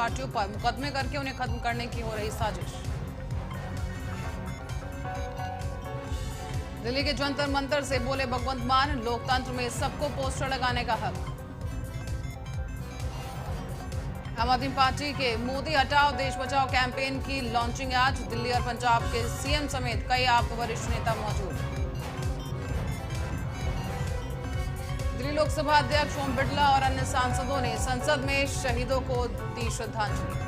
पार्टियों पर मुकदमे करके उन्हें खत्म करने की हो रही साजिश। दिल्ली के जंतर मंतर से बोले भगवंत मान, लोकतंत्र में सबको पोस्टर लगाने का हक। आम आदमी पार्टी के मोदी हटाओ देश बचाओ कैंपेन की लॉन्चिंग आज। दिल्ली और पंजाब के सीएम समेत कई आप वरिष्ठ नेता मौजूद। दिल्ली लोकसभा अध्यक्ष ओम बिरला और अन्य सांसदों ने संसद में शहीदों को दी श्रद्धांजलि।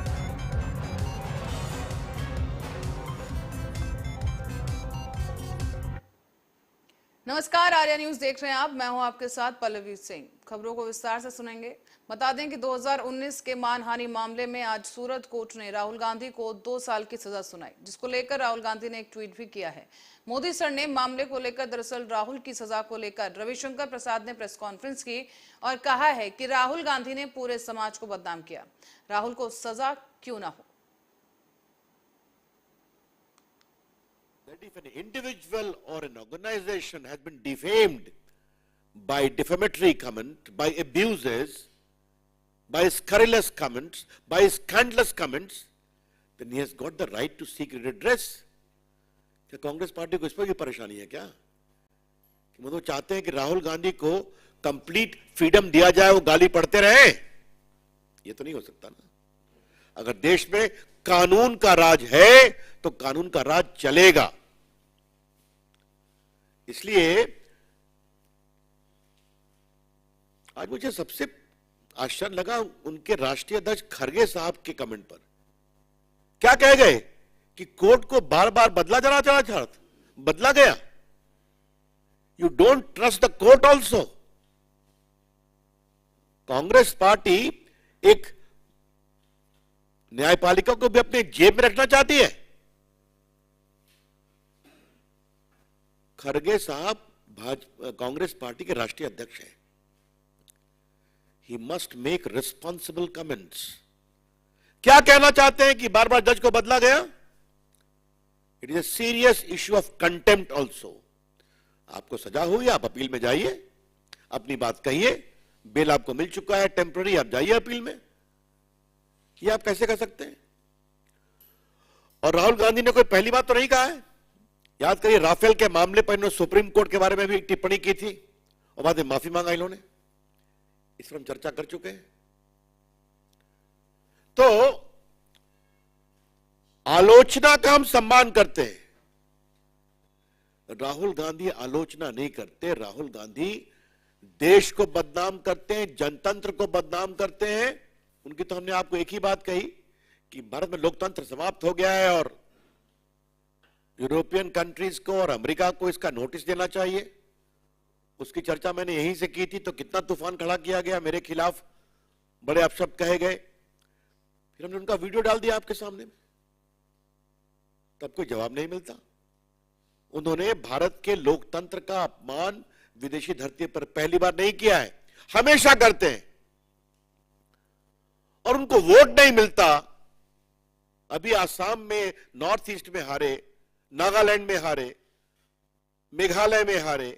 नमस्कार, आर्या न्यूज देख रहे हैं आप। मैं हूं आपके साथ पल्लवी सिंह। खबरों को विस्तार से सुनेंगे। बता दें कि 2019 के मानहानि मामले में आज सूरत कोर्ट ने राहुल गांधी को 2 साल की सजा सुनाई, जिसको लेकर राहुल गांधी ने एक ट्वीट भी किया है। मोदी सर ने मामले को लेकर दरअसल राहुल की सजा को लेकर रविशंकर प्रसाद ने प्रेस कॉन्फ्रेंस की और कहा है कि राहुल गांधी ने पूरे समाज को बदनाम किया। राहुल को सजा क्यों ना हो। That if an individual or an organization has been defamed by defamatory comment, by abuses, by scurrilous comments, by scandalous comments, then he has got the right to seek redress. क्या कांग्रेस पार्टी को इस पर भी परेशानी है क्या कि वो चाहते हैं कि राहुल गांधी को कंप्लीट फ्रीडम दिया जाए, वो गाली पढ़ते रहे? ये तो नहीं हो सकता ना। अगर देश में कानून का राज है तो कानून का राज चलेगा। इसलिए आज मुझे सबसे आश्चर्य लगा उनके राष्ट्रीय अध्यक्ष खरगे साहब के कमेंट पर। क्या कह गए कि कोर्ट को बार बार बदला गया। You don't trust the court also. Congress party एक न्यायपालिका को भी अपने जेब में रखना चाहती है। खरगे साहब कांग्रेस पार्टी के राष्ट्रीय अध्यक्ष हैं। He must make responsible comments. क्या कहना चाहते हैं कि बार बार जज को बदला गया? It is a serious issue of contempt also. आपको सजा हुई, आप अपील में जाइए, अपनी बात कहिए। बेल आपको मिल चुका है टेम्पररी, आप जाइए अपील में। ये आप कैसे कर सकते हैं? और राहुल गांधी ने कोई पहली बात तो नहीं कहा है। याद करिए, राफेल के मामले पर इन्होंने सुप्रीम कोर्ट के बारे में भी एक टिप्पणी की थी और बाद में माफी मांगा इन्होंने। इस पर हम चर्चा कर चुके हैं। तो आलोचना का हम सम्मान करते हैं। राहुल गांधी आलोचना नहीं करते। राहुल गांधी देश को बदनाम करते हैं, जनतंत्र को बदनाम करते हैं। उनकी तो हमने आपको एक ही बात कही कि भारत में लोकतंत्र समाप्त हो गया है और यूरोपियन कंट्रीज को और अमेरिका को इसका नोटिस देना चाहिए। उसकी चर्चा मैंने यहीं से की थी, तो कितना तूफान खड़ा किया गया, मेरे खिलाफ बड़े अपशब्द कहे गए। फिर हमने उनका वीडियो डाल दिया आपके सामने में, तब कोई जवाब नहीं मिलता। उन्होंने भारत के लोकतंत्र का अपमान विदेशी धरती पर पहली बार नहीं किया है, हमेशा करते हैं। और उनको वोट नहीं मिलता। अभी आसाम में, नॉर्थ ईस्ट में हारे, नागालैंड में हारे, मेघालय में हारे,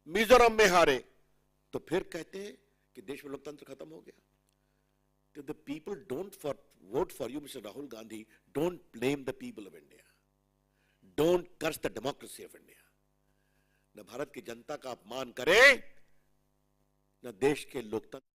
मिजोरम में हारे, तो फिर कहते हैं कि देश में लोकतंत्र खत्म हो गया। तो the people don't vote for you mister Rahul Gandhi. Don't blame the people of India. Don't curse the democracy of India. न भारत की जनता का अपमान करें, न देश के लोकतंत्र।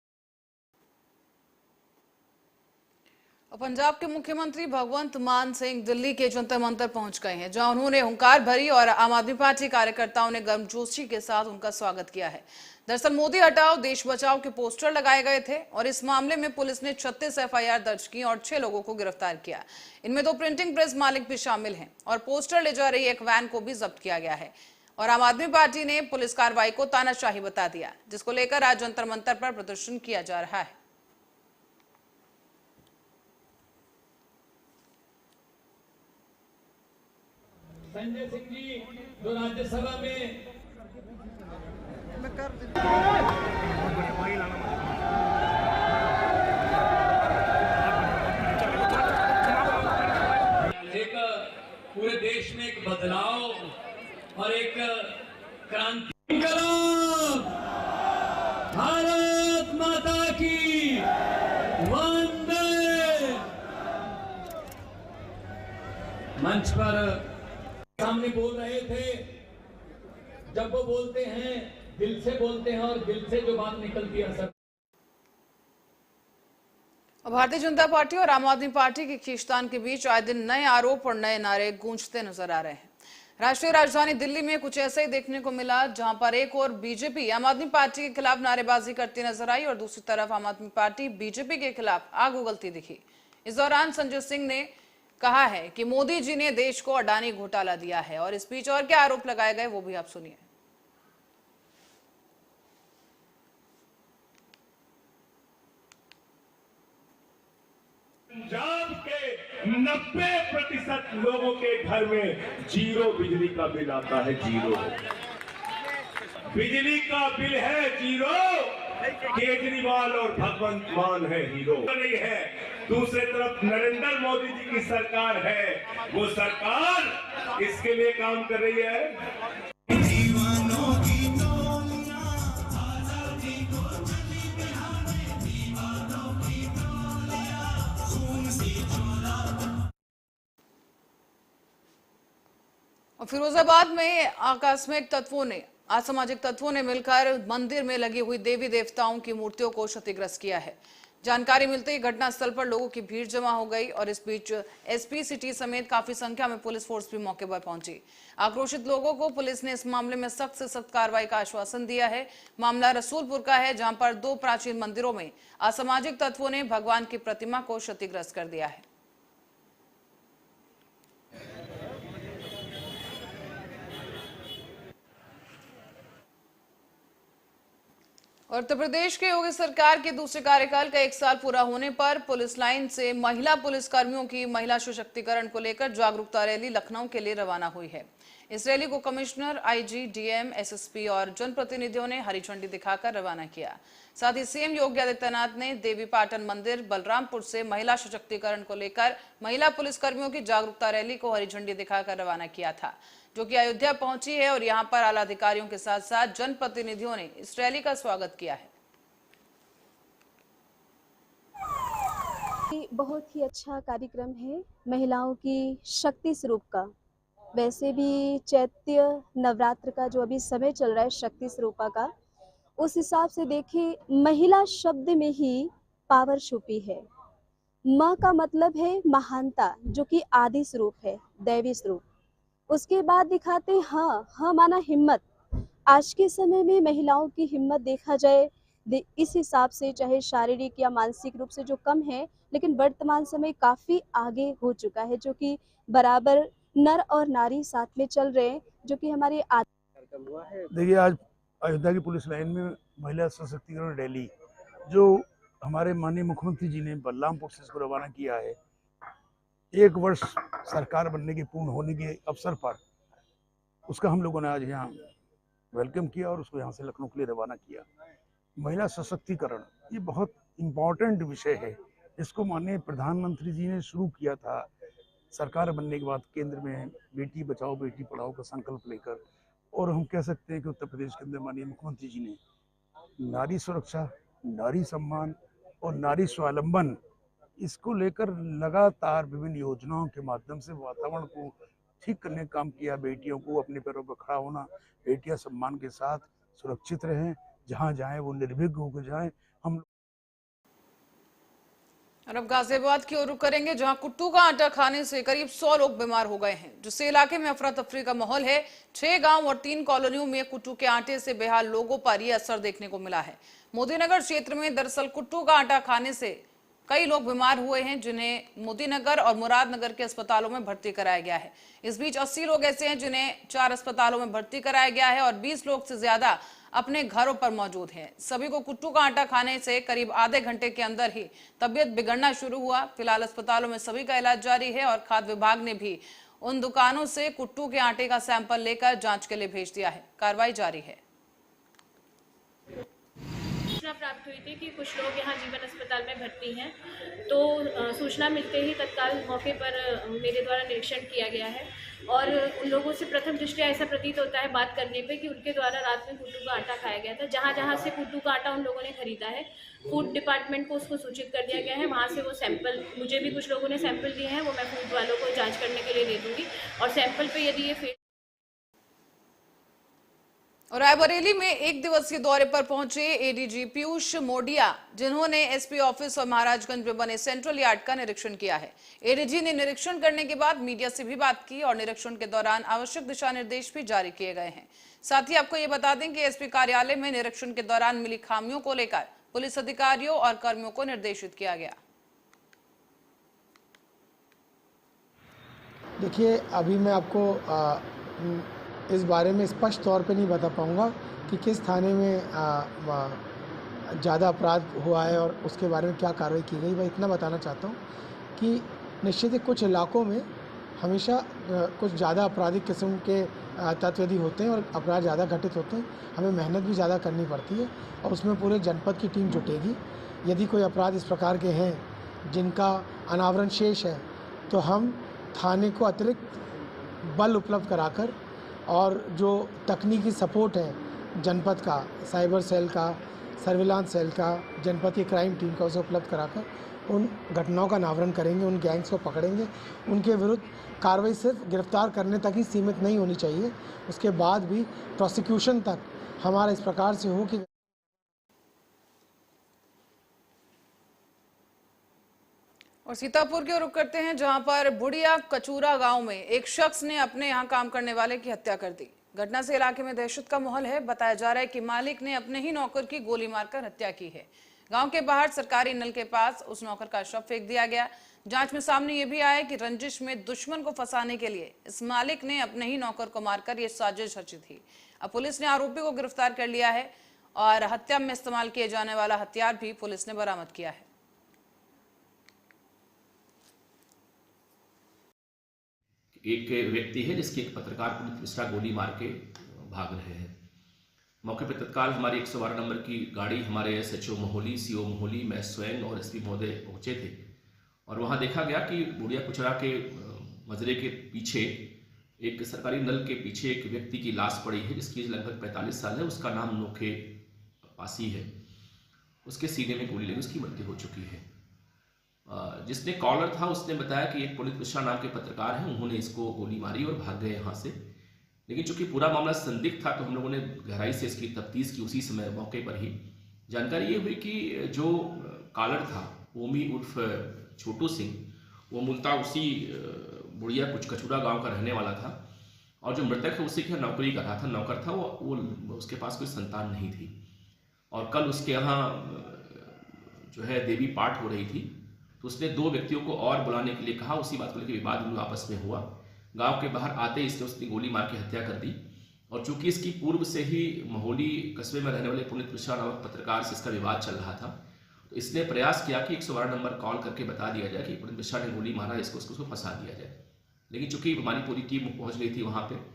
पंजाब के मुख्यमंत्री भगवंत मान सिंह दिल्ली के जंतर मंतर पहुंच गए हैं, जहां उन्होंने हुंकार भरी और आम आदमी पार्टी कार्यकर्ताओं ने गर्मजोशी के साथ उनका स्वागत किया है। दरअसल मोदी हटाओ देश बचाओ के पोस्टर लगाए गए थे और इस मामले में पुलिस ने 36 एफआईआर दर्ज की और 6 लोगों को गिरफ्तार किया। इनमें 2 प्रिंटिंग प्रेस मालिक भी शामिल हैं और पोस्टर ले जा रही एक वैन को भी जब्त किया गया है। और आम आदमी पार्टी ने पुलिस कार्रवाई को तानाशाही बता दिया, जिसको लेकर आज जंतर मंतर पर प्रदर्शन किया जा रहा है। संजय सिंह जी जो राज्यसभा में एक पूरे देश में एक बदलाव और एक क्रांति। भारत माता की वंदे मंच पर सामने बोल रहे थे। जब वो बोलते हैं दिल से बोलते हैं और दिल से जो बात निकलती है सर। भारतीय जनता पार्टी और आम आदमी पार्टी की खींचतान के बीच आए दिन नए आरोप और नए नारे गूंजते नजर आ रहे हैं। राष्ट्रीय राजधानी दिल्ली में कुछ ऐसा ही देखने को मिला, जहां पर एक और बीजेपी आम आदमी पार्टी के खिलाफ नारेबाजी करती नजर आई और दूसरी तरफ आम आदमी पार्टी बीजेपी के खिलाफ आग उगलती दिखी। इस दौरान संजय सिंह ने कहा है कि मोदी जी ने देश को अडानी घोटाला दिया है और इस बीच और क्या आरोप लगाए गए वो भी आप सुनिए। पंजाब के 90% लोगों के घर में जीरो बिजली का बिल आता है। जीरो बिजली का बिल है जीरो। केजरीवाल और भगवंत मान है हीरो नहीं है। दूसरी तरफ नरेंद्र मोदी जी की सरकार है, वो सरकार इसके लिए काम कर रही है। फिरोजाबाद में असामाजिक तत्वों ने मिलकर मंदिर में लगी हुई देवी देवताओं की मूर्तियों को क्षतिग्रस्त किया है। जानकारी मिलते ही घटनास्थल पर लोगों की भीड़ जमा हो गई और इस बीच एसपी सिटी समेत काफी संख्या में पुलिस फोर्स भी मौके पर पहुंची। आक्रोशित लोगों को पुलिस ने इस मामले में सख्त से सख्त कार्रवाई का आश्वासन दिया है। मामला रसूलपुर का है, जहां पर 2 प्राचीन मंदिरों में असामाजिक तत्वों ने भगवान की प्रतिमा को क्षतिग्रस्त कर दिया है। और उत्तर प्रदेश के योगी सरकार के दूसरे कार्यकाल का 1 साल पूरा होने पर पुलिस लाइन से महिला पुलिस कर्मियों की महिला सशक्तिकरण को लेकर जागरूकता रैली लखनऊ के लिए रवाना हुई है। इस रैली को कमिश्नर, आईजी, डीएम, एसएसपी और जनप्रतिनिधियों ने हरी झंडी दिखाकर रवाना किया। साथ ही सीएम योगी आदित्यनाथ ने देवी पाटन मंदिर बलरामपुर से महिला सशक्तिकरण को लेकर महिला पुलिस कर्मियों की जागरूकता रैली को हरी झंडी दिखाकर रवाना किया था, जो कि अयोध्या पहुंची है और यहां पर आला अधिकारियों के साथ साथ जनप्रतिनिधियों ने इस रैली का स्वागत किया है। बहुत ही अच्छा कार्यक्रम है महिलाओं की शक्ति स्वरूप का। वैसे भी चैत्य नवरात्र का जो अभी समय चल रहा है शक्ति स्वरूपा का, उस हिसाब से देखें महिला शब्द में ही पावर छुपी है। माँ का मतलब है महानता, जो कि आदि स्वरूप है, दैवी स्वरूप। उसके बाद दिखाते हाँ माना हिम्मत। आज के समय में महिलाओं की हिम्मत देखा जाए इस हिसाब से, चाहे शारीरिक या मानसिक रूप से जो कम है, लेकिन वर्तमान समय काफी आगे हो चुका है, जो कि बराबर नर और नारी साथ में चल रहे हैं, जो कि हमारे देखिए आज अयोध्या की पुलिस लाइन में महिला सशक्तिकरण रैली जो हमारे माननीय मुख्यमंत्री जी ने बलरामपुर से इसको रवाना किया है, 1 वर्ष सरकार बनने के पूर्ण होने के अवसर पर उसका हम लोगों ने आज यहाँ वेलकम किया और उसको यहाँ से लखनऊ के लिए रवाना किया। महिला सशक्तिकरण ये बहुत इम्पोर्टेंट विषय है। इसको माननीय प्रधानमंत्री जी ने शुरू किया था सरकार बनने के बाद केंद्र में बेटी बचाओ बेटी पढ़ाओ का संकल्प लेकर, और हम कह सकते हैं कि उत्तर प्रदेश के अंदर माननीय मुख्यमंत्री जी ने नारी सुरक्षा, नारी सम्मान और नारी स्वावलंबन इसको लेकर लगातार विभिन्न योजनाओं के माध्यम से वातावरण को ठीक करने का काम किया। बेटियों को अपने पैरों पर खड़ा होना, बेटियां सम्मान के साथ सुरक्षित रहें, जहां जाएं वो निर्भीक होकर जाएं। हम और अब गाजियाबाद की ओर रुख करेंगे, जहां कुट्टू का आटा खाने से करीब 100 लोग बीमार हो गए हैं, जिससे इलाके में अफरा तफरी का माहौल है। 6 गांव और 3 कॉलोनियों में कुट्टू के आटे से बेहाल लोगों पर यह असर देखने को मिला है। मोदीनगर क्षेत्र में दरअसल कुट्टू का आटा खाने से कई लोग बीमार हुए हैं, जिन्हें मोदीनगर और मुरादनगर के अस्पतालों में भर्ती कराया गया है। इस बीच 80 लोग ऐसे हैं जिन्हें 4 अस्पतालों में भर्ती कराया गया है और 20 लोग से ज्यादा अपने घरों पर मौजूद हैं। सभी को कुट्टू का आटा खाने से करीब आधे घंटे के अंदर ही तबीयत बिगड़ना शुरू हुआ। फिलहाल अस्पतालों में सभी का इलाज जारी है और खाद्य विभाग ने भी उन दुकानों से कुट्टू के आटे का सैंपल लेकर जांच के लिए भेज दिया है। कार्रवाई जारी है। सूचना प्राप्त हुई थी कि कुछ लोग यहाँ जीवन अस्पताल में भर्ती हैं, तो सूचना मिलते ही तत्काल मौके पर मेरे द्वारा निरीक्षण किया गया है और उन लोगों से प्रथम दृष्टया ऐसा प्रतीत होता है बात करने पे कि उनके द्वारा रात में कुट्टू का आटा खाया गया था। जहाँ जहाँ से कुट्टू का आटा उन लोगों ने खरीदा है, फूड डिपार्टमेंट को उसको सूचित कर दिया गया है। वहाँ से वो सैंपल, मुझे भी कुछ लोगों ने सैंपल दिए हैं, वो मैं फूड वालों को जाँच करने के लिए दे दूँगी और सैंपल पे यदि ये और रायबरेली में एक दिवसीय दौरे पर पहुंचे एडीजी पीयूष मोडिया, जिन्होंने एसपी ऑफिस और महाराजगंज में बने सेंट्रल यार्ड का निरीक्षण किया है। एडीजी ने निरीक्षण करने के बाद मीडिया से भी बात की और निरीक्षण के दौरान आवश्यक दिशा निर्देश भी जारी किए गए हैं। साथ ही आपको ये बता दें कि एसपी कार्यालय में निरीक्षण के दौरान मिली खामियों को लेकर पुलिस अधिकारियों और कर्मियों को निर्देशित किया गया। देखिए, अभी मैं आपको इस बारे में स्पष्ट तौर पे नहीं बता पाऊँगा कि किस थाने में ज़्यादा अपराध हुआ है और उसके बारे में क्या कार्रवाई की गई। मैं इतना बताना चाहता हूँ कि निश्चित ही कुछ इलाकों में हमेशा कुछ ज़्यादा आपराधिक किस्म के तत्व यदि होते हैं और अपराध ज़्यादा घटित होते हैं, हमें मेहनत भी ज़्यादा करनी पड़ती है और उसमें पूरे जनपद की टीम जुटेगी। यदि कोई अपराध इस प्रकार के हैं जिनका अनावरण शेष है, तो हम थाने को अतिरिक्त बल उपलब्ध कराकर और जो तकनीकी सपोर्ट है जनपद का, साइबर सेल का, सर्विलांस सेल का, जनपद की क्राइम टीम का, उसे उपलब्ध कराकर उन घटनाओं का अनावरण करेंगे, उन गैंग्स को पकड़ेंगे। उनके विरुद्ध कार्रवाई सिर्फ गिरफ्तार करने तक ही सीमित नहीं होनी चाहिए, उसके बाद भी प्रोसिक्यूशन तक हमारा इस प्रकार से हो कि और सीतापुर की ओर रुख करते हैं, जहां पर बुढ़िया कचूरा गांव में एक शख्स ने अपने यहां काम करने वाले की हत्या कर दी। घटना से इलाके में दहशत का माहौल है। बताया जा रहा है कि मालिक ने अपने ही नौकर की गोली मारकर हत्या की है। गांव के बाहर सरकारी नल के पास उस नौकर का शव फेंक दिया गया। जांच में सामने ये भी आया कि रंजिश में दुश्मन को फंसाने के लिए इस मालिक ने अपने ही नौकर को मारकर ये साजिश रची थी। अब पुलिस ने आरोपी को गिरफ्तार कर लिया है और हत्या में इस्तेमाल किए जाने वाला हथियार भी पुलिस ने बरामद किया है। एक व्यक्ति है जिसके एक पत्रकार पुनीत मिश्रा गोली मार के भाग रहे हैं। मौके पर तत्काल हमारी 112 नंबर की गाड़ी, हमारे एसएचओ मोहोली, सीओ मोहोली, मैं स्वयं और एसपी महोदय पहुंचे थे और वहां देखा गया कि बुढ़िया कुचरा के मजरे के पीछे, एक सरकारी नल के पीछे एक व्यक्ति की लाश पड़ी है जिसकी लगभग 45 साल है। उसका नाम नोखे पासी है। उसके सीने में गोली लगी, उसकी मृत्यु हो चुकी है। जिसने कॉलर था उसने बताया कि एक पुनीत मिश्रा नाम के पत्रकार हैं, उन्होंने इसको गोली मारी और भाग गए यहाँ से। लेकिन चूंकि पूरा मामला संदिग्ध था तो हम लोगों ने गहराई से इसकी तफ्तीश की। उसी समय मौके पर ही जानकारी ये हुई कि जो कॉलर था ओमी उर्फ छोटू सिंह, वो मूलतः उसी बुढ़िया कुछ कचूरा गांव का रहने वाला था और जो मृतक है उसी की नौकरी कर रहा था, नौकर था वो उसके पास कोई संतान नहीं थी। और कल उसके यहाँ जो है देवी पाठ हो रही थी, तो उसने 2 व्यक्तियों को और बुलाने के लिए कहा। उसी बात को लेकर विवाद उन आपस में हुआ। गांव के बाहर आते ही उसने गोली मार के हत्या कर दी। और चूंकि इसकी पूर्व से ही मोहोली कस्बे में रहने वाले पुनीत मिश्रा नामक पत्रकार से इसका विवाद चल रहा था, तो इसने प्रयास किया कि 112 नंबर कॉल करके बता दिया जाए कि पुनीत मिश्रा ने गोली मारा, इसको फंसा दिया जाए। लेकिन चूंकि हमारी पूरी टीम पहुंच गई थी वहां पर,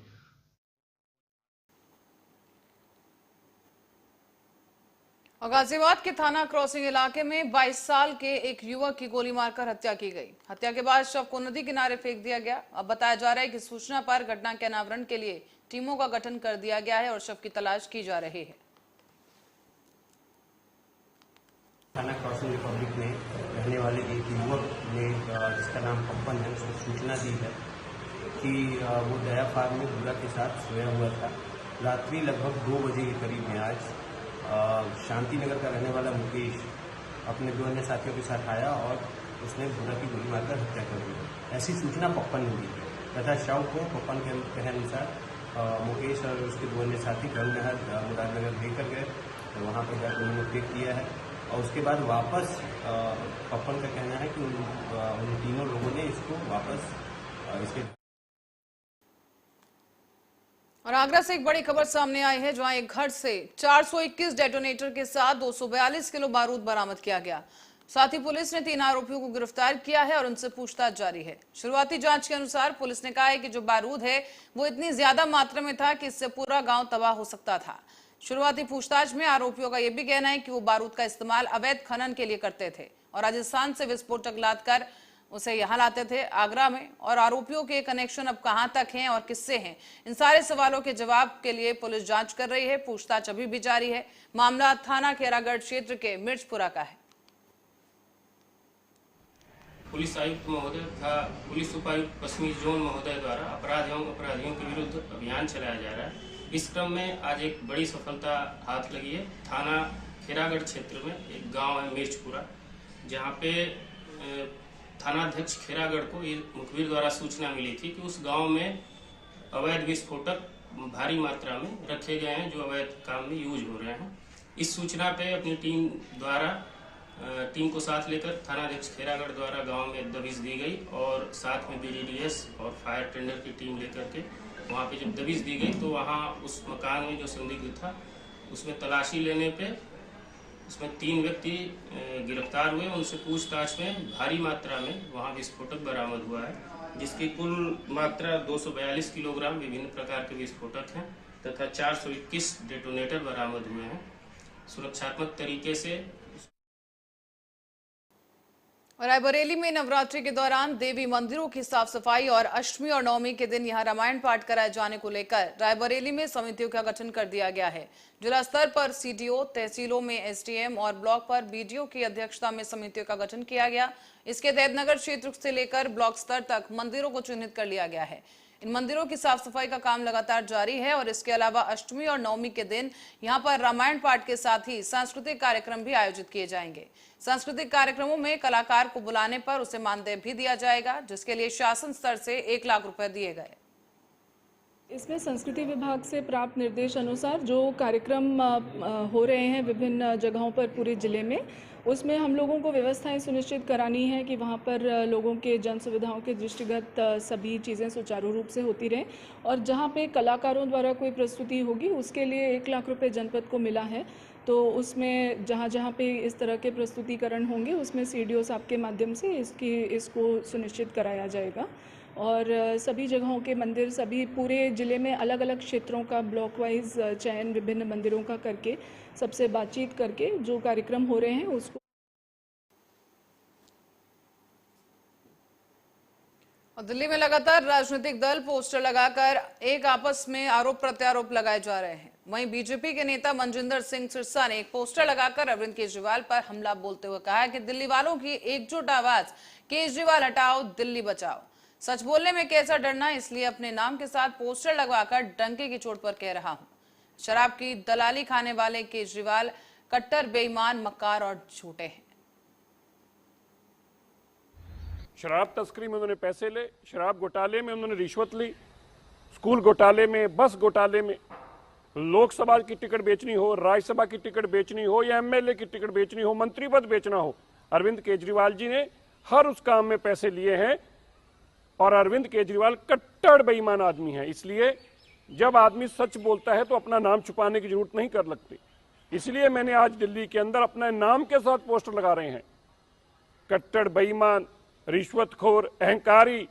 गाजियाबाद के थाना क्रॉसिंग इलाके में 22 साल के एक युवक की गोली मारकर हत्या की गई। हत्या के बाद शव को नदी किनारे फेंक दिया गया। अब बताया जा रहा है कि सूचना पर घटना के अनावरण के लिए टीमों का गठन कर दिया गया है और शव की तलाश की जा रही है। थाना क्रॉसिंग रिपब्लिक में रहने वाले एक युवक ने, जिसका नाम पप्पन है, उसको सूचना दी है कि वो दया फार्म में बुरा के साथ सोया हुआ था। रात्रि लगभग 2 बजे के करीब में आज शांति नगर का रहने वाला मुकेश अपने 2 अन्य साथियों के साथ आया और उसने बुरा की गोली मारकर हत्या कर दी। ऐसी सूचना पप्पन ने दी तथा शव को पप्पन के कहने अनुसार मुकेश और उसके 2 अन्य साथी गंगनहर मुरादनगर लेकर गए, तो वहाँ पर जाकर उन्होंने फेंक दिया है। और उसके बाद वापस पप्पन का कहना है कि उन तीनों लोगों ने इसको वापस इसके। और आगरा से एक बड़ी खबर सामने आई है, जहां एक घर से 421 डेटोनेटर के साथ 242 किलो बारूद बरामद किया गया। साथ ही पुलिस ने 3 आरोपियों को गिरफ्तार किया है और उनसे पूछताछ जारी है। शुरुआती जांच के अनुसार पुलिस ने कहा है कि जो बारूद है वो इतनी ज्यादा मात्रा में था कि इससे पूरा गांव तबाह हो सकता था। शुरुआती पूछताछ में आरोपियों का यह भी कहना है कि वो बारूद का इस्तेमाल अवैध खनन के लिए करते थे और राजस्थान से विस्फोटक लादकर उसे यहां लाते थे आगरा में। और आरोपियों के कनेक्शन अब कहां तक हैं और किससे हैं, इन सारे सवालों के जवाब के लिए पुलिस जांच कर रही है। पूछताछ अभी भी जारी है। मामला थाना खैरागढ़ क्षेत्र के मिर्चपुरा का है। पुलिस आयुक्त महोदय तथा पुलिस उपायुक्त पश्चिमी जोन महोदय द्वारा अपराध एवं अपराधियों के विरुद्ध अभियान चलाया जा रहा है। इस क्रम में आज एक बड़ी सफलता हाथ लगी है। थाना खैरागढ़ क्षेत्र में एक गांव है मिर्चपुरा, जहां पे थानाध्यक्ष खैरागढ़ को ये मुखबिर द्वारा सूचना मिली थी कि उस गांव में अवैध विस्फोटक भारी मात्रा में रखे गए हैं जो अवैध काम में यूज हो रहे हैं। इस सूचना पे अपनी टीम को साथ लेकर थानाध्यक्ष खैरागढ़ द्वारा गांव में दबिश दी गई और साथ में BDDS और फायर टेंडर की टीम लेकर के वहां पे जब दबिश दी गई तो वहां उस मकान में जो संदिग्ध था उसमें तलाशी लेने पे उसमें 3 व्यक्ति गिरफ्तार हुए। उनसे पूछताछ में भारी मात्रा में वहां विस्फोटक बरामद हुआ है, जिसकी कुल मात्रा 242 किलोग्राम विभिन्न प्रकार के विस्फोटक हैं तथा 421 डेटोनेटर बरामद हुए हैं। सुरक्षात्मक तरीके से रायबरेली में नवरात्रि के दौरान देवी मंदिरों की साफ सफाई और अष्टमी और नवमी के दिन यहां रामायण पाठ कराए जाने को लेकर रायबरेली में समितियों का गठन कर दिया गया है। जिला स्तर पर CDO, तहसीलों में SDM और ब्लॉक पर BDO की अध्यक्षता में समितियों का गठन किया गया। इसके तहत नगर क्षेत्र से लेकर ब्लॉक स्तर तक मंदिरों को चिन्हित कर लिया गया है। इन मंदिरों की साफ सफाई का काम लगातार जारी है और इसके अलावा अष्टमी और नवमी के दिन यहां पर रामायण पाठ के साथ ही सांस्कृतिक कार्यक्रम भी आयोजित किए जाएंगे। सांस्कृतिक कार्यक्रमों में कलाकार को बुलाने पर उसे मानदेय भी दिया जाएगा, जिसके लिए शासन स्तर से 1 लाख रुपए दिए गए। इसमें संस्कृति विभाग से प्राप्त निर्देश अनुसार जो कार्यक्रम हो रहे हैं विभिन्न जगहों पर पूरे जिले में, उसमें हम लोगों को व्यवस्थाएं सुनिश्चित करानी है कि वहाँ पर लोगों के जन सुविधाओं के दृष्टिगत सभी चीज़ें सुचारू रूप से होती रहें। और जहाँ पे कलाकारों द्वारा कोई प्रस्तुति होगी उसके लिए 1 लाख रुपए जनपद को मिला है। तो उसमें जहाँ जहाँ पे इस तरह के प्रस्तुतिकरण होंगे उसमें CDO साहब के माध्यम से इसको सुनिश्चित कराया जाएगा। और सभी जगहों के मंदिर, सभी पूरे ज़िले में अलग अलग क्षेत्रों का ब्लॉक वाइज चयन विभिन्न मंदिरों का करके सबसे बातचीत करके जो कार्यक्रम हो रहे हैं उसको। और दिल्ली में लगातार राजनीतिक दल पोस्टर लगाकर एक आपस में आरोप प्रत्यारोप लगाए जा रहे हैं। वहीं बीजेपी के नेता मनजिंदर सिंह सिरसा ने एक पोस्टर लगाकर अरविंद केजरीवाल पर हमला बोलते हुए कहा कि दिल्ली वालों की एकजुट आवाज, केजरीवाल हटाओ, दिल्ली बचाओ। सच बोलने में कैसा डरना, इसलिए अपने नाम के साथ पोस्टर लगवाकर डंके की चोट पर कह रहा हूं। शराब की दलाली खाने वाले केजरीवाल कट्टर बेईमान, मक्कार और झूठे हैं। शराब तस्करी में उन्होंने पैसे ले, शराब घोटाले में उन्होंने रिश्वत ली, स्कूल घोटाले में, बस घोटाले में, लोकसभा की टिकट बेचनी हो, राज्यसभा की टिकट बेचनी हो या MLA की टिकट बेचनी हो, मंत्री पद बेचना हो, अरविंद केजरीवाल जी ने हर उस काम में पैसे लिए हैं। और अरविंद केजरीवाल कट्टर बेईमान आदमी है। इसलिए जब आदमी सच बोलता है तो अपना नाम छुपाने की जरूरत नहीं कर लगती। इसलिए मैंने आज दिल्ली के अंदर अपने नाम के साथ पोस्टर लगा रहे हैं। कट्टर बेईमान, रिश्वतखोर, अहंकारी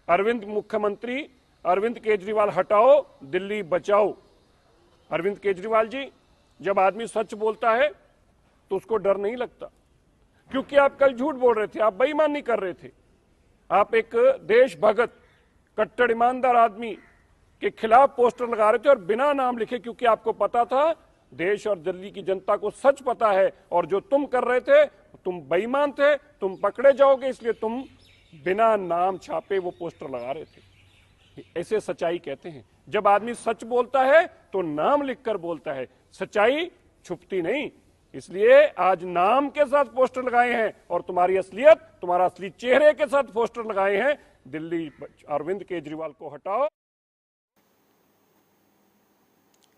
अरविंद मुख्यमंत्री, अरविंद केजरीवाल हटाओ, दिल्ली बचाओ। अरविंद केजरीवाल जी, जब आदमी सच बोलता है तो उसको डर नहीं लगता, क्योंकि आप कल झूठ बोल रहे थे, आप बेईमान नहीं कर रहे थे। आप एक देश भगत, कट्टर ईमानदार आदमी के खिलाफ पोस्टर लगा रहे थे और बिना नाम लिखे, क्योंकि आपको पता था, देश और दिल्ली की जनता को सच पता है। और जो तुम कर रहे थे, तुम बेईमान थे, तुम पकड़े जाओगे, इसलिए तुम बिना नाम छापे वो पोस्टर लगा रहे थे। ऐसे सच्चाई कहते हैं। जब आदमी सच बोलता है तो नाम लिखकर बोलता है, सच्चाई छुपती नहीं। इसलिए आज नाम के साथ पोस्टर लगाए हैं और तुम्हारी असलियत, तुम्हारा असली चेहरे के साथ पोस्टर लगाए हैं, दिल्ली अरविंद केजरीवाल को हटाओ।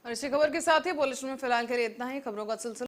और इसी खबर के साथ ही बुलेटिन में फिलहाल के लिए इतना ही। खबरों का सिलसिला